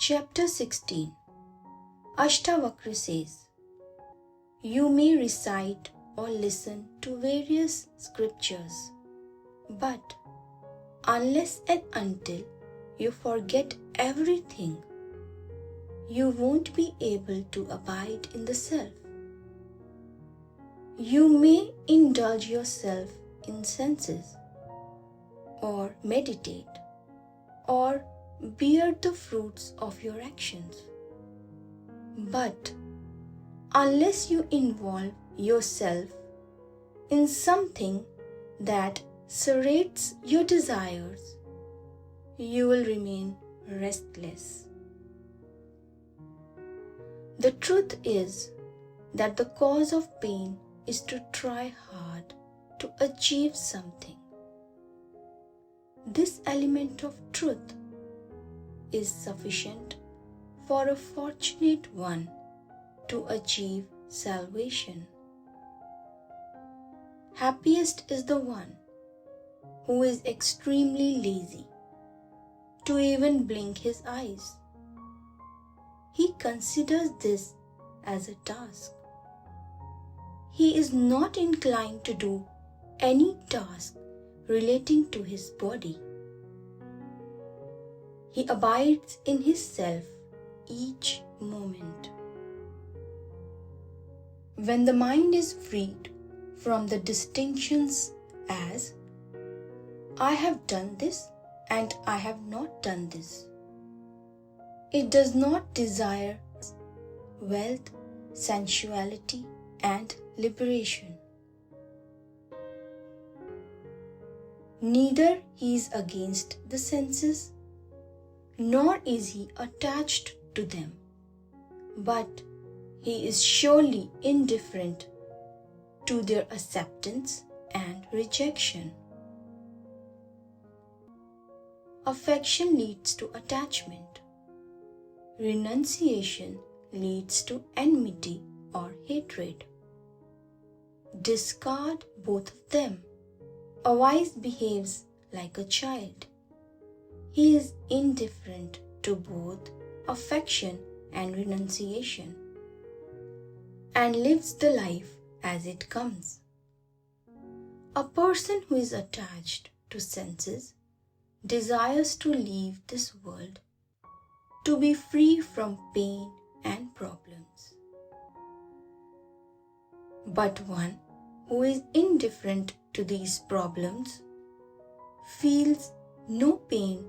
Chapter 16. Ashtavakra says, you may recite or listen to various scriptures, but unless and until you forget everything, you won't be able to abide in the self. You may indulge yourself in senses, or meditate, or bear the fruits of your actions. But unless you involve yourself in something that serrates your desires, you will remain restless. The truth is that the cause of pain is to try hard to achieve something. This element of truth is sufficient for a fortunate one to achieve salvation. Happiest is the one who is extremely lazy to even blink his eyes. He considers this as a task. He is not inclined to do any task relating to his body. He abides in his self each moment. When the mind is freed from the distinctions as I have done this and I have not done this, it does not desire wealth, sensuality, and liberation. Neither he is against the senses, nor is he attached to them, but he is surely indifferent to their acceptance and rejection. Affection leads to attachment. Renunciation leads to enmity or hatred. Discard both of them. A wise behaves like a child. He is indifferent to both affection and renunciation, and lives the life as it comes. A person who is attached to senses desires to leave this world to be free from pain and problems. But one who is indifferent to these problems feels no pain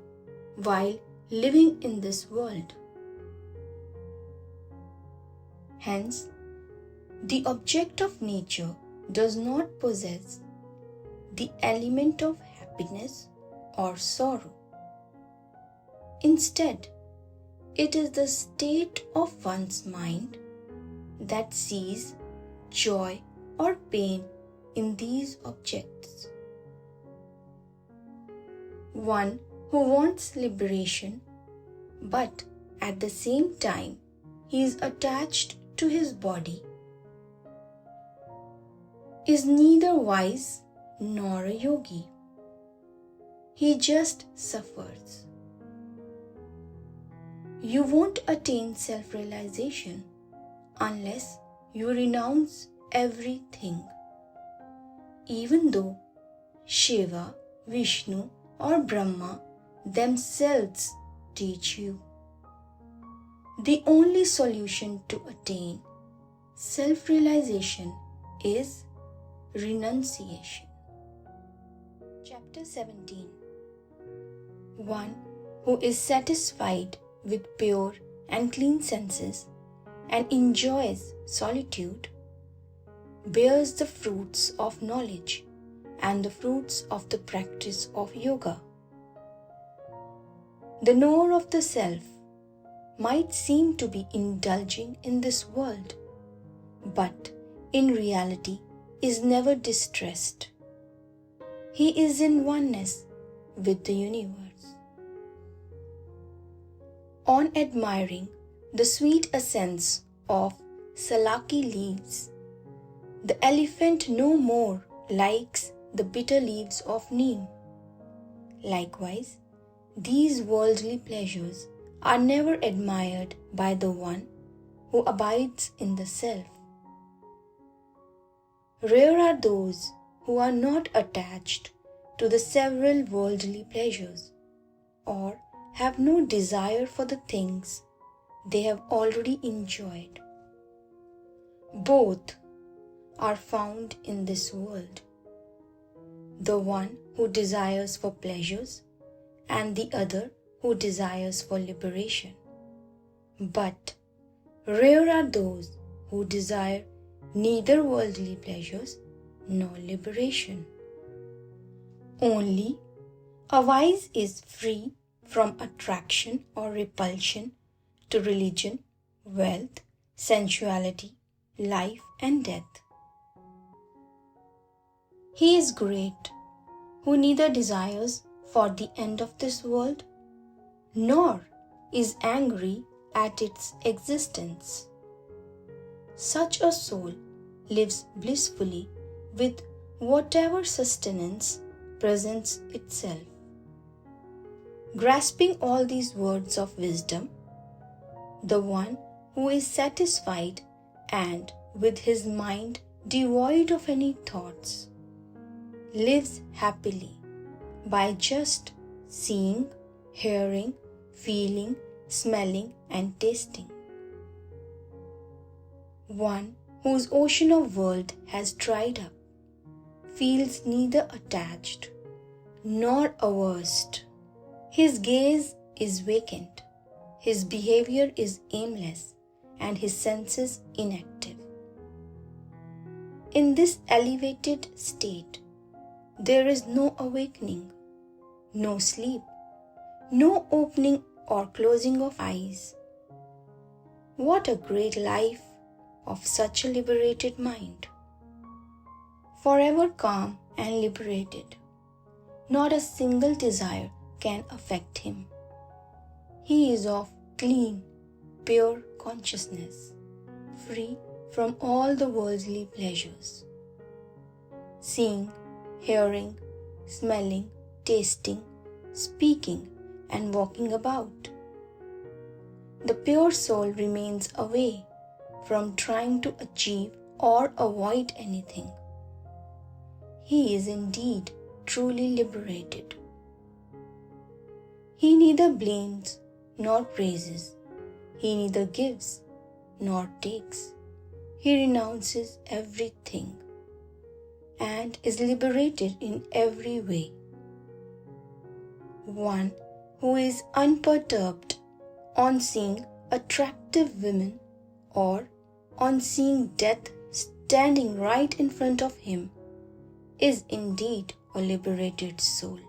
while living in this world. Hence, the object of nature does not possess the element of happiness or sorrow. Instead, it is the state of one's mind that sees joy or pain in these objects. One who wants liberation, but at the same time he is attached to his body, is neither wise nor a yogi. He just suffers. You won't attain self-realization unless you renounce everything. Even though Shiva, Vishnu, or Brahma themselves teach you. The only solution to attain self-realization is renunciation. Chapter 17. One who is satisfied with pure and clean senses and enjoys solitude bears the fruits of knowledge and the fruits of the practice of yoga. The knower of the self might seem to be indulging in this world, but in reality is never distressed. He is in oneness with the universe. On admiring the sweet essence of salaki leaves, the elephant no more likes the bitter leaves of neem. Likewise, these worldly pleasures are never admired by the one who abides in the self. Rare are those who are not attached to the several worldly pleasures or have no desire for the things they have already enjoyed. Both are found in this world. The one who desires for pleasures and the other who desires for liberation. But rare are those who desire neither worldly pleasures nor liberation. Only a wise is free from attraction or repulsion to religion, wealth, sensuality, life and death. He is great who neither desires for the end of this world nor is angry at its existence. Such a soul lives blissfully with whatever sustenance presents itself. Grasping all these words of wisdom, the one who is satisfied and with his mind devoid of any thoughts lives happily by just seeing, hearing, feeling, smelling and tasting. One whose ocean of world has dried up feels neither attached nor averse. His gaze is vacant, his behavior is aimless, and his senses inactive. In this elevated state, there is no awakening, no sleep, no opening or closing of eyes. What a great life of such a liberated mind! Forever calm and liberated, not a single desire can affect him. He is of clean, pure consciousness, free from all the worldly pleasures. Seeing, hearing, smelling, tasting, speaking, and walking about. The pure soul remains away from trying to achieve or avoid anything. He is indeed truly liberated. He neither blames nor praises. He neither gives nor takes. He renounces everything and is liberated in every way. One who is unperturbed on seeing attractive women or on seeing death standing right in front of him is indeed a liberated soul.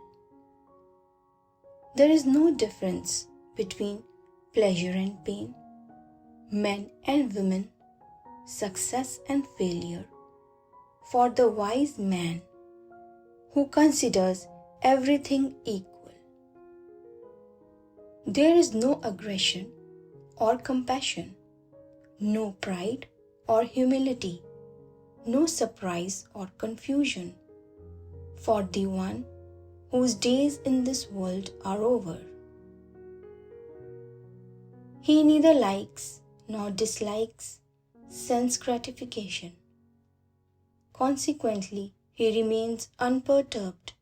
There is no difference between pleasure and pain, men and women, success and failure, for the wise man who considers everything equal. There is no aggression or compassion, no pride or humility, no surprise or confusion, for the one whose days in this world are over. He neither likes nor dislikes sense gratification. Consequently, he remains unperturbed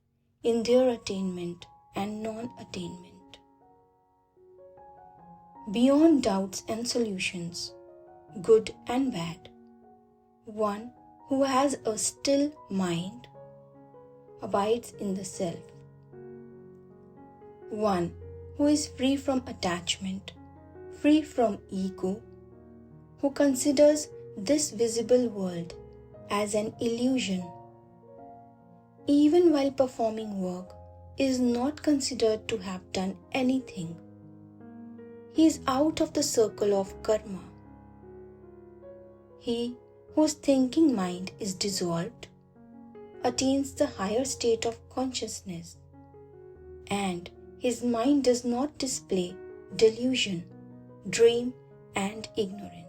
in their attainment and non-attainment. Beyond doubts and solutions, good and bad, one who has a still mind abides in the self. One who is free from attachment, free from ego, who considers this visible world as an illusion, even while performing work, is not considered to have done anything. He is out of the circle of karma. He whose thinking mind is dissolved attains the higher state of consciousness, and his mind does not display delusion, dream, and ignorance.